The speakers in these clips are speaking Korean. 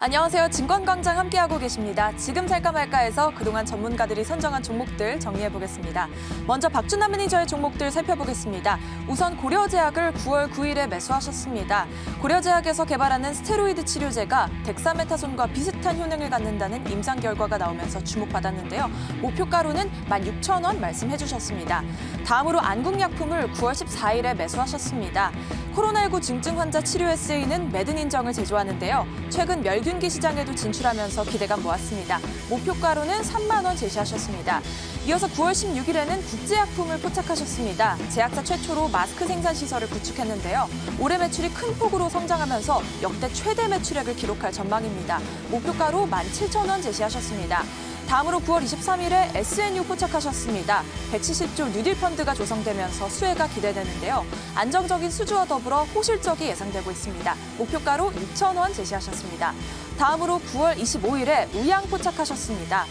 안녕하세요. 증권광장 함께하고 계십니다. 지금 살까 말까에서 그동안 전문가들이 선정한 종목들 정리해보겠습니다. 먼저 박준남 매니저의 종목들 살펴보겠습니다. 우선 고려제약을 9월 9일에 매수하셨습니다. 고려제약에서 개발하는 스테로이드 치료제가 덱사메타손과 비슷한 효능을 갖는다는 임상 결과가 나오면서 주목받았는데요. 목표가로는 16,000원 말씀해주셨습니다. 다음으로 안국약품을 9월 14일에 매수하셨습니다. 코로나19 중증 환자 치료에 쓰이는 매든 인정을 제조하는데요. 최근 멸균기 시장에도 진출하면서 기대감 모았습니다. 목표가로는 3만 원 제시하셨습니다. 이어서 9월 16일에는 국제약품을 포착하셨습니다. 제약사 최초로 마스크 생산 시설을 구축했는데요. 올해 매출이 큰 폭으로 성장하면서 역대 최대 매출액을 기록할 전망입니다. 목표가로 17,000원 제시하셨습니다. 다음으로 9월 23일에 SNU 포착하셨습니다. 170조 뉴딜 펀드가 조성되면서 수혜가 기대되는데요. 안정적인 수주와 더불어 호실적이 예상되고 있습니다. 목표가로 6,000원 제시하셨습니다. 다음으로 9월 25일에 우양 포착하셨습니다.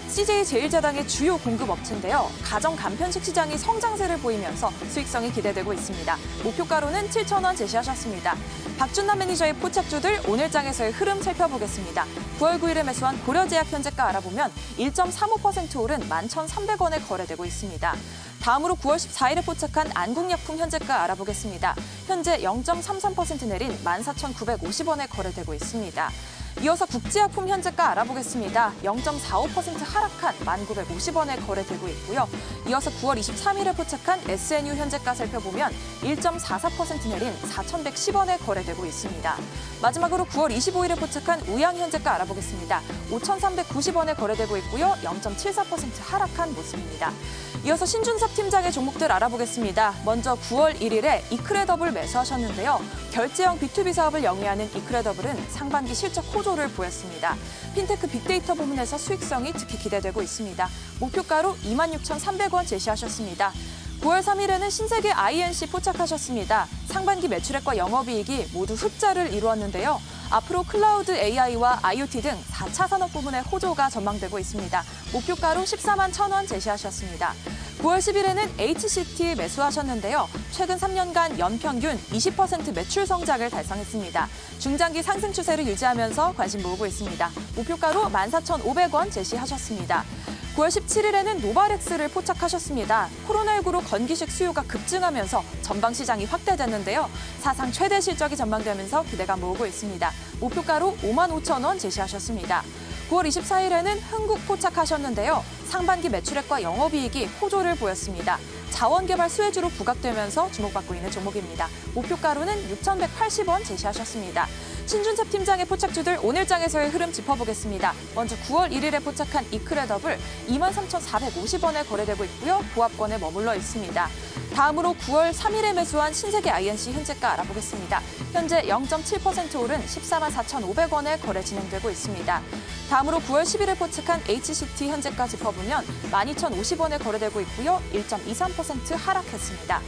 CJ제일제당의 주요 공급업체인데요. 가정 간편식 시장이 성장세를 보이면서 수익성이 기대되고 있습니다. 목표가로는 7,000원 제시하셨습니다. 박준남 매니저의 포착주들 오늘장에서의 흐름 살펴보겠습니다. 9월 9일에 매수한 고려제약 현재가 알아보면 1.35% 오른 11,300원에 거래되고 있습니다. 다음으로 9월 14일에 포착한 안국약품 현재가 알아보겠습니다. 현재 0.33% 내린 14,950원에 거래되고 있습니다. 이어서 국제약품 현재가 알아보겠습니다. 0.45% 하락한 1,950원에 거래되고 있고요. 이어서 9월 23일에 포착한 SNU 현재가 살펴보면 1.44% 내린 4,110원에 거래되고 있습니다. 마지막으로 9월 25일에 포착한 우양 현재가 알아보겠습니다. 5,390원에 거래되고 있고요. 0.74% 하락한 모습입니다. 이어서 신준섭 팀장의 종목들 알아보겠습니다. 먼저 9월 1일에 이크레더블 매수하셨는데요. 결제형 B2B 사업을 영위하는 이크레더블은 상반기 실적 호조를 보였습니다. 핀테크 빅데이터 부문에서 수익성이 특히 기대되고 있습니다. 목표가로 26,300원 제시하셨습니다. 9월 3일에는 신세계 INC 포착하셨습니다. 상반기 매출액과 영업이익이 모두 흑자를 이루었는데요. 앞으로 클라우드 AI와 IoT 등 4차 산업 부문의 호조가 전망되고 있습니다. 목표가로 14만 1,000원 제시하셨습니다. 9월 10일에는 HCT 매수하셨는데요. 최근 3년간 연평균 20% 매출 성장을 달성했습니다. 중장기 상승 추세를 유지하면서 관심 모으고 있습니다. 목표가로 14,500원 제시하셨습니다. 9월 17일에는 노바렉스를 포착하셨습니다. 코로나19로 건기식 수요가 급증하면서 전방 시장이 확대됐는데요. 사상 최대 실적이 전망되면서 기대가 모으고 있습니다. 목표가로 55,000원 제시하셨습니다. 9월 24일에는 흥국 포착하셨는데요. 상반기 매출액과 영업이익이 호조를 보였습니다. 자원개발 수혜주로 부각되면서 주목받고 있는 종목입니다. 목표가로는 6,180원 제시하셨습니다. 신준섭 팀장의 포착주들 오늘장에서의 흐름 짚어보겠습니다. 먼저 9월 1일에 포착한 이크레더블 23,450원에 거래되고 있고요. 보합권에 머물러 있습니다. 다음으로 9월 3일에 매수한 신세계 INC 현재가 알아보겠습니다. 현재 0.7% 오른 14만 4,500원에 거래 진행되고 있습니다. 다음으로 9월 10일에 포착한 HCT 현재가 짚어보면 12,050원에 거래되고 있고요. 1.23% 하락했습니다.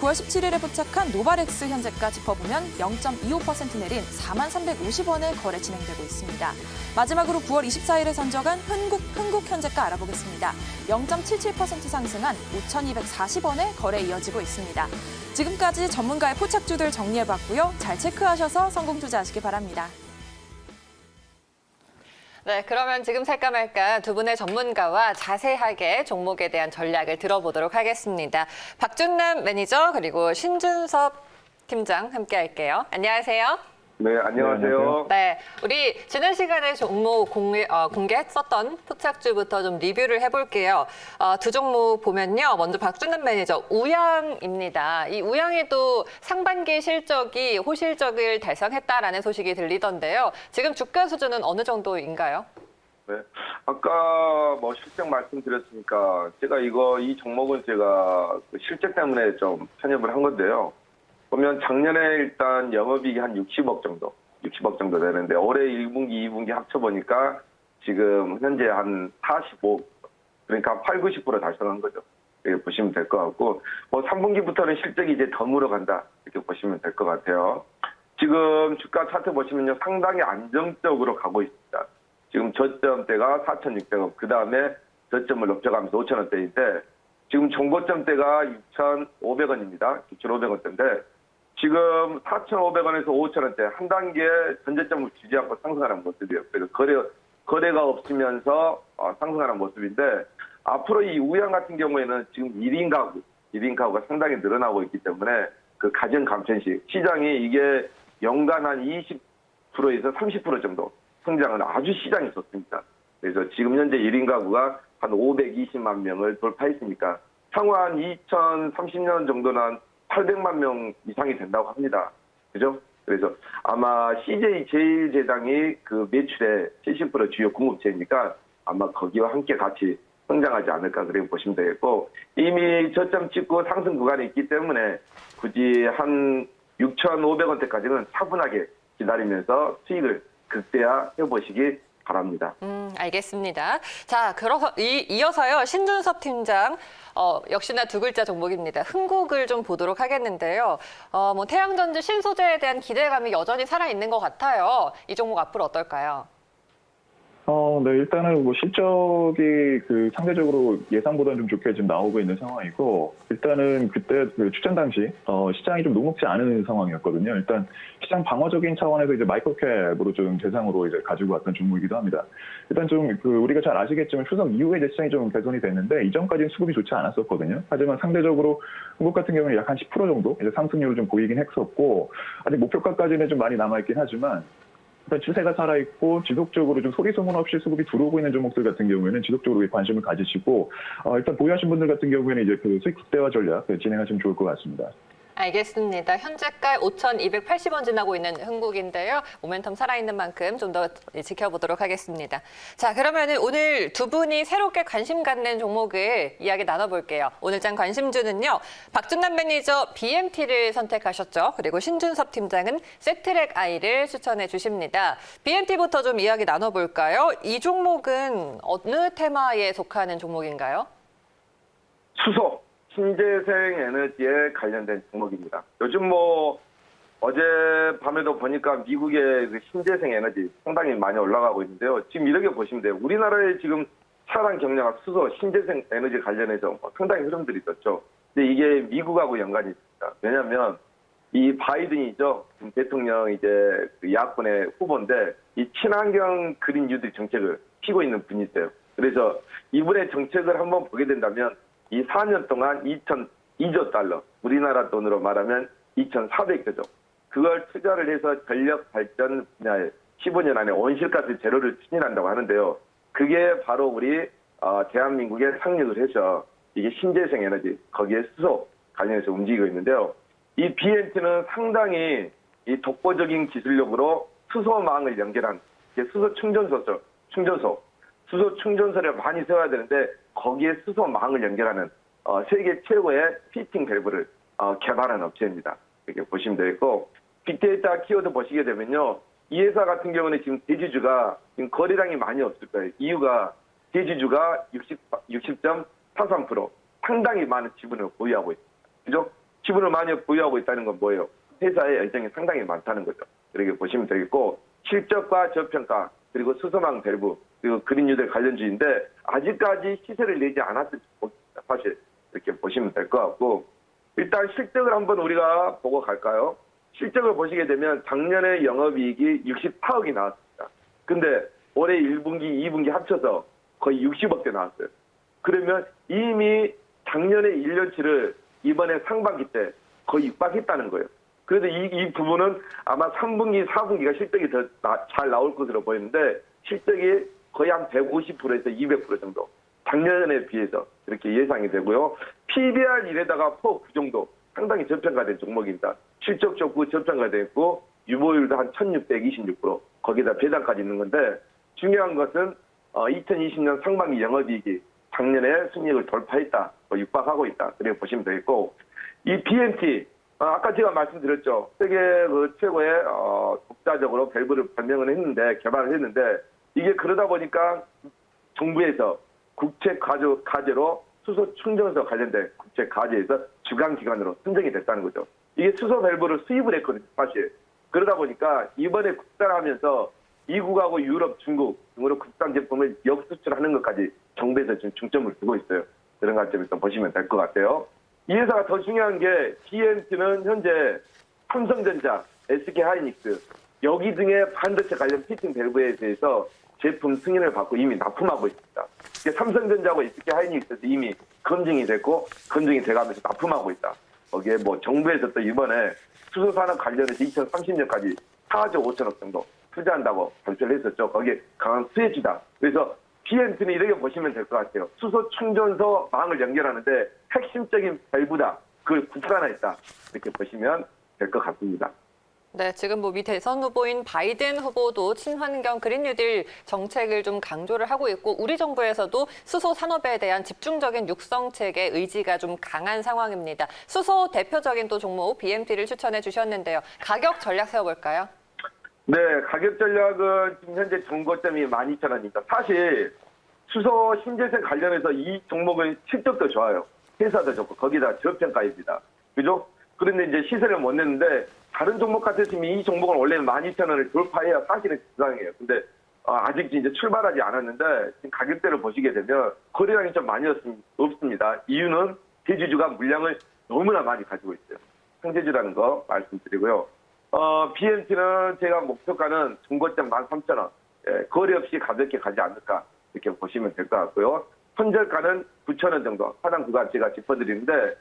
9월 17일에 포착한 노바렉스 현재가 짚어보면 0.25% 내린 4350원에 거래 진행되고 있습니다. 마지막으로 9월 24일에 선정한 흥국 현재가 알아보겠습니다. 0.77% 상승한 5,240원에 거래 이어지고 있습니다. 지금까지 전문가의 포착주들 정리해봤고요. 잘 체크하셔서 성공 투자하시기 바랍니다. 네, 그러면 지금 살까 말까 두 분의 전문가와 자세하게 종목에 대한 전략을 들어보도록 하겠습니다. 박준남 매니저 그리고 신준섭 팀장 함께 할게요. 안녕하세요. 네, 안녕하세요. 네, 우리 지난 시간에 종목 공개했었던 포착주부터 좀 리뷰를 해볼게요. 두 종목 보면요. 먼저 박준남 매니저, 우양입니다. 이 우양이 또 상반기 실적이 호실적을 달성했다라는 소식이 들리던데요. 지금 주가 수준은 어느 정도인가요? 네, 아까 실적 말씀드렸으니까 제가 이 종목은 제가 실적 때문에 좀 편입을 한 건데요. 보면 작년에 일단 영업이익이 한 60억 정도 되는데 올해 1분기, 2분기 합쳐보니까 지금 현재 한 45, 그러니까 8, 90% 달성한 거죠. 이렇게 보시면 될 것 같고 3분기부터는 실적이 이제 더 물어간다 이렇게 보시면 될 것 같아요. 지금 주가 차트 보시면요 상당히 안정적으로 가고 있습니다. 지금 저점대가 4,600원, 그 다음에 저점을 높여가면서 5,000원대인데 지금 종고점대가 6,500원입니다. 6,500원대인데 지금 4,500원에서 5,000원대 한 단계 전제점을 주지 않고 상승하는 모습이에요. 그래서 거래가 없으면서 상승하는 모습인데 앞으로 이 우양 같은 경우에는 지금 1인 가구가 상당히 늘어나고 있기 때문에 그 가정 간편식 시장이 이게 연간 한 20%에서 30% 정도 성장은 아주 시장이 좋습니다. 그래서 지금 현재 1인 가구가 한 520만 명을 돌파했으니까 향후 한 2030년 정도는 800만 명 이상이 된다고 합니다. 그죠? 그래서 아마 CJ 제일제당이 그 매출의 70% 주요 공급체이니까 아마 거기와 함께 같이 성장하지 않을까 그렇게 보시면 되겠고 이미 저점 찍고 상승 구간이 있기 때문에 굳이 한 6,500원대까지는 차분하게 기다리면서 수익을 극대화해 보시기 바랍니다. 알겠습니다. 자, 이어서요. 신준섭 팀장, 역시나 두 글자 종목입니다. 흥국을 좀 보도록 하겠는데요. 뭐 태양전지 신소재에 대한 기대감이 여전히 살아있는 것 같아요. 이 종목 앞으로 어떨까요? 네, 일단은 뭐 실적이 상대적으로 예상보다는 좀 좋게 지금 나오고 있는 상황이고, 일단은 그때 그 출전 당시, 시장이 좀 녹록지 않은 상황이었거든요. 일단 시장 방어적인 차원에서 이제 마이크로캡으로 좀 대상으로 이제 가지고 왔던 종목이기도 합니다. 일단 좀 우리가 잘 아시겠지만 추석 이후에 이제 시장이 좀 개선이 됐는데, 이전까지는 수급이 좋지 않았었거든요. 하지만 상대적으로 한국 같은 경우는 약 한 10% 정도 이제 상승률을 좀 보이긴 했었고, 아직 목표가까지는 좀 많이 남아있긴 하지만, 일단 추세가 살아있고 지속적으로 좀 소리 소문 없이 수급이 들어오고 있는 종목들 같은 경우에는 지속적으로 관심을 가지시고 일단 보유하신 분들 같은 경우에는 이제 그 수익 극대화 전략 진행하시면 좋을 것 같습니다. 알겠습니다. 현재가 5,280원 지나고 있는 흥국인데요. 모멘텀 살아있는 만큼 좀 더 지켜보도록 하겠습니다. 자, 그러면 오늘 두 분이 새롭게 관심 갖는 종목을 이야기 나눠볼게요. 오늘장 관심주는요. 박준남 매니저 BMT를 선택하셨죠. 그리고 신준섭 팀장은 세트랙 I를 추천해 주십니다. BMT부터 좀 이야기 나눠볼까요? 이 종목은 어느 테마에 속하는 종목인가요? 수소. 신재생 에너지에 관련된 종목입니다. 요즘 뭐 어젯밤에도 보니까 미국의 그 신재생 에너지 상당히 많이 올라가고 있는데요. 지금 이렇게 보시면 돼요. 우리나라의 지금 차량 경량화 수소 신재생 에너지 관련해서 상당히 흐름들이 있었죠. 근데 이게 미국하고 연관이 있습니다. 왜냐하면 이 바이든이죠. 대통령 이제 그 야권의 후보인데 이 친환경 그린 뉴딜 정책을 피고 있는 분이세요. 그래서 이분의 정책을 한번 보게 된다면 이 4년 동안 2,002조 달러, 우리나라 돈으로 말하면 2,400조죠. 그걸 투자를 해서 전력 발전 분야에 15년 안에 온실가스 제로를 추진한다고 하는데요. 그게 바로 우리 대한민국에 상륙을 해서 이게 신재생 에너지, 거기에 수소 관련해서 움직이고 있는데요. 이 BMT는 상당히 이 독보적인 기술력으로 수소망을 연결한 수소 충전소죠. 수소 충전소를 많이 세워야 되는데 거기에 수소망을 연결하는 세계 최고의 피팅 밸브를 개발한 업체입니다. 이렇게 보시면 되겠고 빅데이터 키워드 보시게 되면요. 이 회사 같은 경우는 지금 대주주가 지금 거래량이 많이 없을 거예요. 이유가 대주주가 60.43% 상당히 많은 지분을 보유하고 있습니다. 그죠? 지분을 많이 보유하고 있다는 건 뭐예요? 회사의 열정이 상당히 많다는 거죠. 이렇게 보시면 되겠고 실적과 저평가 그리고 수소망 밸브 그리고 그린 뉴딜 관련주인데 아직까지 시세를 내지 않았을 것입니다. 사실 이렇게 보시면 될 것 같고 일단 실적을 한번 우리가 보고 갈까요? 실적을 보시게 되면 작년에 영업이익이 64억이 나왔습니다. 근데 올해 1분기, 2분기 합쳐서 거의 60억대 나왔어요. 그러면 이미 작년에 1년치를 이번에 상반기 때 거의 육박했다는 거예요. 그래서 이 부분은 아마 3분기, 4분기가 실적이 더 잘 나올 것으로 보이는데 실적이 거의 한 150%에서 200% 정도 작년에 비해서 이렇게 예상이 되고요. PBR 1에다가 PO 9 정도 상당히 저평가된 종목입니다. 실적 좋고 저평가됐고 유보율도 한 1626% 거기다 배당까지 있는 건데 중요한 것은 2020년 상반기 영업이익이 작년에 순이익을 돌파했다, 육박하고 있다 그렇게 보시면 되겠고 이 BMT 아까 제가 말씀드렸죠. 세계 그 최고의 독자적으로 밸브를 발명을 했는데 개발을 했는데 이게 그러다 보니까 정부에서 국책 과제로 수소 충전소 관련된 국책 과제에서 주간 기관으로 선정이 됐다는 거죠. 이게 수소 밸브를 수입을 했거든요, 사실. 그러다 보니까 이번에 국산하면서 미국하고 유럽, 중국 등으로 국산 제품을 역수출하는 것까지 정부에서 지금 중점을 두고 있어요. 그런 관점에서 보시면 될 것 같아요. 이 회사가 더 중요한 게 BMT는 현재 삼성전자, SK하이닉스 여기 등의 반도체 관련 피팅 밸브에 대해서 제품 승인을 받고 이미 납품하고 있습니다. 삼성전자하고 SK하이닉스도 이미 검증이 됐고 검증이 돼가면서 납품하고 있다. 거기에 뭐 정부에서 또 이번에 수소산업 관련해서 2030년까지 4조 5천억 정도 투자한다고 발표를 했었죠. 거기에 강한 수혜주다. 그래서 BMT는 이렇게 보시면 될 것 같아요. 수소 충전소 망을 연결하는데 핵심적인 밸브다. 그걸 국산화했다. 이렇게 보시면 될 것 같습니다. 네, 지금 뭐 미 대선 후보인 바이든 후보도 친환경 그린 뉴딜 정책을 좀 강조를 하고 있고 우리 정부에서도 수소 산업에 대한 집중적인 육성책의 의지가 좀 강한 상황입니다. 수소 대표적인 또 종목 BMT를 추천해 주셨는데요. 가격 전략 세워볼까요? 네, 가격 전략은 지금 현재 정고점이 12,000원입니다. 사실 수소 신재생 관련해서 이 종목은 실적도 좋아요. 회사도 좋고 거기다 저평가입니다. 그죠? 그런데 이제 시세를 못 냈는데 다른 종목 같았으면 이 종목은 원래는 12,000원을 돌파해야 사실은 정상이에요. 근데 아직 이제 출발하지 않았는데 지금 가격대를 보시게 되면 거래량이 좀 많이 없습니다. 이유는 대주주가 물량을 너무나 많이 가지고 있어요. 상대주라는 거 말씀드리고요. BMT는 제가 목표가는 중고점 13,000원, 거래 없이 가볍게 가지 않을까 이렇게 보시면 될 것 같고요. 손절가는 9,000원 정도 하단 구간 제가 짚어드리는데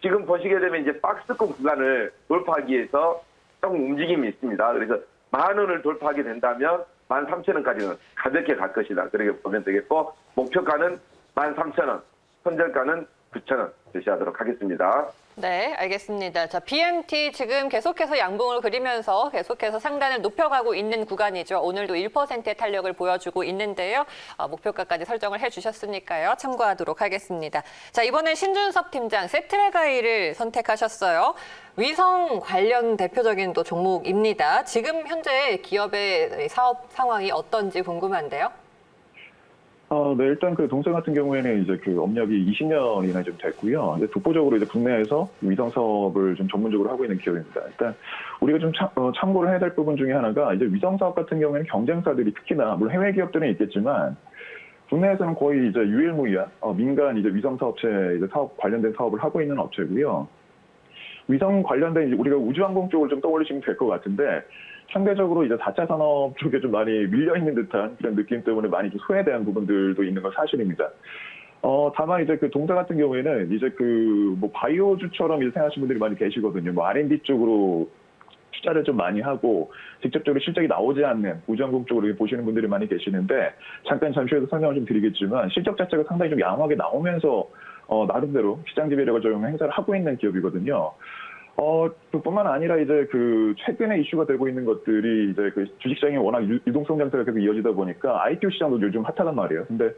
지금 보시게 되면 이제 박스권 구간을 돌파하기 위해서 조금 움직임이 있습니다. 그래서 10,000원을 돌파하게 된다면 13,000원까지는 가볍게 갈 것이다. 그렇게 보면 되겠고 목표가는 13,000원, 손절가는 9,000원 제시하도록 하겠습니다. 네, 알겠습니다. 자, BMT 지금 계속해서 양봉을 그리면서 계속해서 상단을 높여가고 있는 구간이죠. 오늘도 1%의 탄력을 보여주고 있는데요. 목표가까지 설정을 해주셨으니까요. 참고하도록 하겠습니다. 자, 이번엔 신준섭 팀장 세트레가이를 선택하셨어요. 위성 관련 대표적인 또 종목입니다. 지금 현재 기업의 사업 상황이 어떤지 궁금한데요. 네, 일단 그 동사 같은 경우에는 이제 그 업력이 20년이나 좀 됐고요. 이제 독보적으로 이제 국내에서 위성 사업을 좀 전문적으로 하고 있는 기업입니다. 일단 우리가 좀 참고를 해야 될 부분 중에 하나가 이제 위성 사업 같은 경우에는 경쟁사들이 특히나 물론 해외 기업들은 있겠지만 국내에서는 거의 이제 유일무이한 민간 이제 위성 사업체 이제 사업 관련된 사업을 하고 있는 업체고요. 위성 관련된 이제 우리가 우주항공 쪽을 좀 떠올리시면 될 것 같은데 상대적으로 이제 4차 산업 쪽에 좀 많이 밀려있는 듯한 그런 느낌 때문에 많이 좀 소외된 부분들도 있는 건 사실입니다. 다만 이제 그 동사 같은 경우에는 이제 그 뭐 바이오주처럼 이제 생각하시는 분들이 많이 계시거든요. 뭐 R&D 쪽으로 투자를 좀 많이 하고 직접적으로 실적이 나오지 않는 우주항공 쪽으로 보시는 분들이 많이 계시는데 잠시 후에도 설명을 좀 드리겠지만 실적 자체가 상당히 좀 양호하게 나오면서 나름대로 시장 지배력을 좀 행사를 하고 있는 기업이거든요. 뿐만 아니라 이제 그 최근에 이슈가 되고 있는 것들이 이제 그 주식시장이 워낙 유동성 장세가 계속 이어지다 보니까 IPO 시장도 요즘 핫하단 말이에요. 근데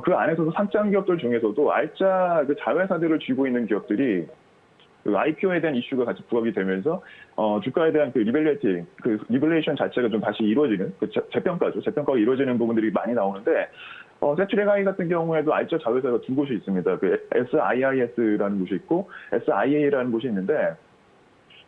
그 안에서도 상장 기업들 중에서도 알짜 그 자회사들을 쥐고 있는 기업들이 그 IPO에 대한 이슈가 같이 부각이 되면서 주가에 대한 그 리밸레이션 자체가 좀 다시 이루어지는 그 재평가가 이루어지는 부분들이 많이 나오는데 세트레가이 같은 경우에도 알짜 자회사가 두 곳이 있습니다. 그 SIIS라는 곳이 있고 SIA라는 곳이 있는데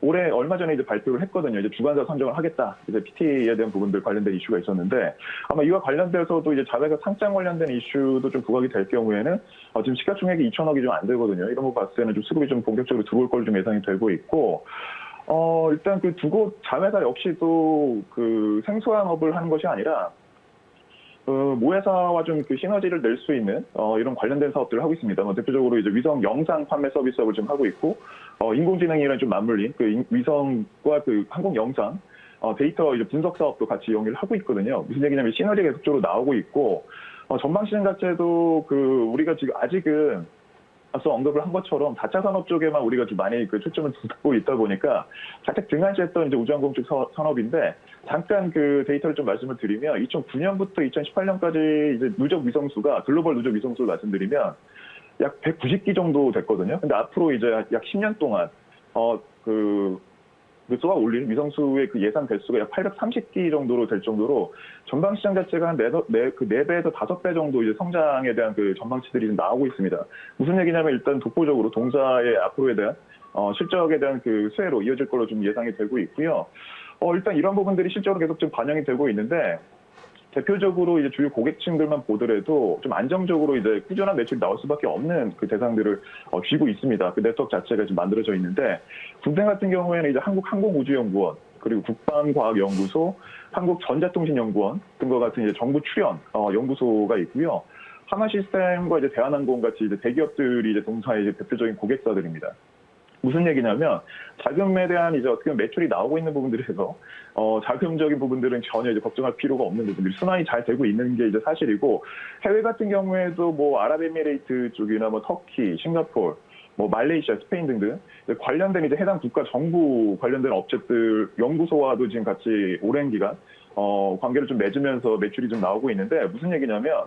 올해 얼마 전에 이제 발표를 했거든요. 이제 주관사 선정을 하겠다. 이제 PT에 대한 부분들 관련된 이슈가 있었는데 아마 이와 관련돼서도 이제 자회사 상장 관련된 이슈도 좀 부각이 될 경우에는 지금 시가총액이 2천억이 좀 안 되거든요. 이런 거 봤을 때는 좀 수급이 좀 본격적으로 들어올 걸로 좀 예상이 되고 있고 일단 그 두 곳 자회사 역시도 그 생소한 업을 하는 것이 아니라 모회사와 좀 그 시너지를 낼 수 있는 이런 관련된 사업들을 하고 있습니다. 대표적으로 이제 위성 영상 판매 서비스업을 좀 하고 있고 인공지능이랑 좀 맞물린 그 위성과 그 항공 영상 데이터 이제 분석 사업도 같이 연계를 하고 있거든요. 무슨 얘기냐면 시너지가 계속적으로 나오고 있고 전망 시장 자체도 그 우리가 지금 아직은 앞서 언급을 한 것처럼 4차 산업 쪽에만 우리가 좀 많이 그 초점을 두고 있다 보니까 살짝 등한시했던 이제 우주항공 쪽 산업인데 잠깐 그 데이터를 좀 말씀을 드리면 2009년부터 2018년까지 이제 누적 위성수가 글로벌 누적 위성수를 말씀드리면 약 190기 정도 됐거든요. 근데 앞으로 이제 약 10년 동안 쏘아 올린 위성수의 그 예상 개수가 약 830기 정도로 될 정도로 전방 시장 자체가 한 4배에서 5배 정도 이제 성장에 대한 그 전망치들이 좀 나오고 있습니다. 무슨 얘기냐면 일단 독보적으로 동사의 앞으로에 대한 실적에 대한 그 수혜로 이어질 걸로 좀 예상이 되고 있고요. 일단 이런 부분들이 실적으로 계속 좀 반영이 되고 있는데 대표적으로 이제 주요 고객층들만 보더라도 좀 안정적으로 이제 꾸준한 매출이 나올 수밖에 없는 그 대상들을 쥐고 있습니다. 그 네트워크 자체가 지금 만들어져 있는데 군생 같은 경우에는 이제 한국항공우주연구원 그리고 국방과학연구소, 한국전자통신연구원 등과 같은 이제 정부 출연 연구소가 있고요. 하나시스템과 이제 대한항공 같이 이제 대기업들이 이제 동사의 이제 대표적인 고객사들입니다. 무슨 얘기냐면 자금에 대한 이제 어떻게 보면 매출이 나오고 있는 부분들에서 자금적인 부분들은 전혀 이제 걱정할 필요가 없는 부분들이 순환이 잘 되고 있는 게 이제 사실이고 해외 같은 경우에도 뭐 아랍에미레이트 쪽이나 뭐 터키, 싱가포르, 뭐 말레이시아, 스페인 등등 관련된 이제 해당 국가 정부 관련된 업체들 연구소와도 지금 같이 오랜 기간 관계를 좀 맺으면서 매출이 좀 나오고 있는데 무슨 얘기냐면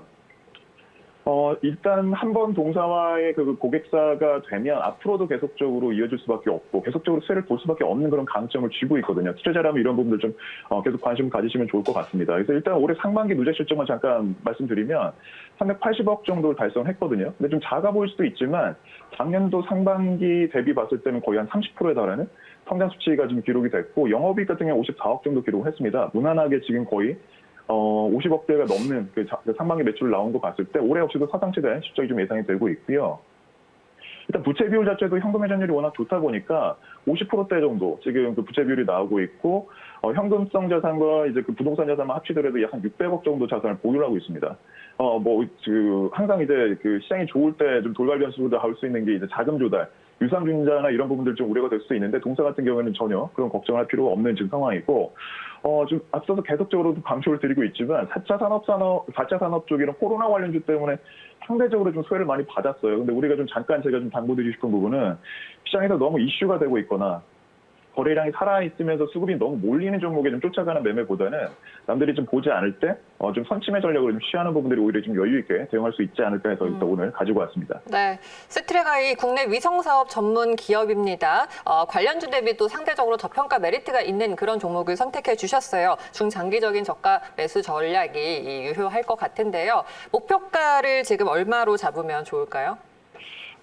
일단 한 번 동사와의 그 고객사가 되면 앞으로도 계속적으로 이어질 수밖에 없고 계속적으로 수혜를 볼 수밖에 없는 그런 강점을 쥐고 있거든요. 투자자라면 이런 부분들 좀 계속 관심 가지시면 좋을 것 같습니다. 그래서 일단 올해 상반기 누적 실적만 잠깐 말씀드리면 380억 정도를 달성했거든요. 근데 좀 작아 보일 수도 있지만 작년도 상반기 대비 봤을 때는 거의 한 30%에 달하는 성장 수치가 지금 기록이 됐고 영업이익 같은 경우 54억 정도 기록을 했습니다. 무난하게 지금 거의 50억대가 넘는 그 상반기 매출 나온 거 봤을 때 올해 역시도 사상치된 실적이 좀 예상이 되고 있고요. 일단 부채 비율 자체도 현금 회전율이 워낙 좋다 보니까 50%대 정도 지금 그 부채 비율이 나오고 있고 현금성 자산과 이제 그 부동산 자산만 합치더라도 약 한 600억 정도 자산을 보유를 하고 있습니다. 항상 이제 그 시장이 좋을 때 좀 돌발 변수로 나올 수 있는 게 이제 자금 조달, 유상증자나 이런 부분들 좀 우려가 될 수 있는데 동사 같은 경우에는 전혀 그런 걱정할 필요가 없는 지금 상황이고 좀 앞서서 계속적으로 강조를 드리고 있지만 4차 산업 쪽이랑 코로나 관련주 때문에 상대적으로 좀 소외를 많이 받았어요. 근데 우리가 좀 잠깐 제가 좀 당부드리고 싶은 부분은 시장에서 너무 이슈가 되고 있거나 거래량이 살아있으면서 수급이 너무 몰리는 종목에 좀 쫓아가는 매매보다는 남들이 좀 보지 않을 때 좀 선침의 전략을 좀 취하는 부분들이 오히려 좀 여유 있게 대응할 수 있지 않을까 해서 일단 오늘 가지고 왔습니다. 네, 세트레가이 국내 위성사업 전문 기업입니다. 관련주 대비도 상대적으로 저평가 메리트가 있는 그런 종목을 선택해 주셨어요. 중장기적인 저가 매수 전략이 유효할 것 같은데요. 목표가를 지금 얼마로 잡으면 좋을까요?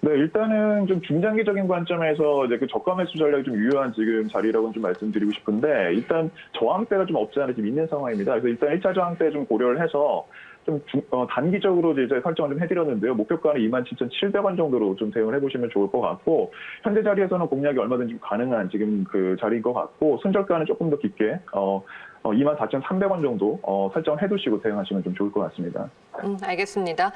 네, 일단은 좀 중장기적인 관점에서 이제 그 저가 매수 전략이 좀 유효한 지금 자리라고 좀 말씀드리고 싶은데 일단 저항대가 좀 없지 않아 지금 있는 상황입니다. 그래서 일단 1차 저항대 좀 고려를 해서 좀 단기적으로 이제 설정을 좀 해드렸는데요. 목표가는 27,700원 정도로 좀 대응을 해보시면 좋을 것 같고 현재 자리에서는 공략이 얼마든지 가능한 지금 그 자리인 것 같고 손절가는 조금 더 깊게 24,300원 정도 설정을 해두시고 대응하시면 좀 좋을 것 같습니다. 알겠습니다.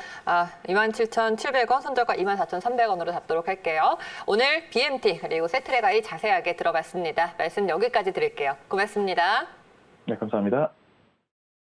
27,700원, 손절가 24,300원으로 잡도록 할게요. 오늘 BMT 그리고 세트레가이 자세하게 들어봤습니다. 말씀 여기까지 드릴게요. 고맙습니다. 네, 감사합니다.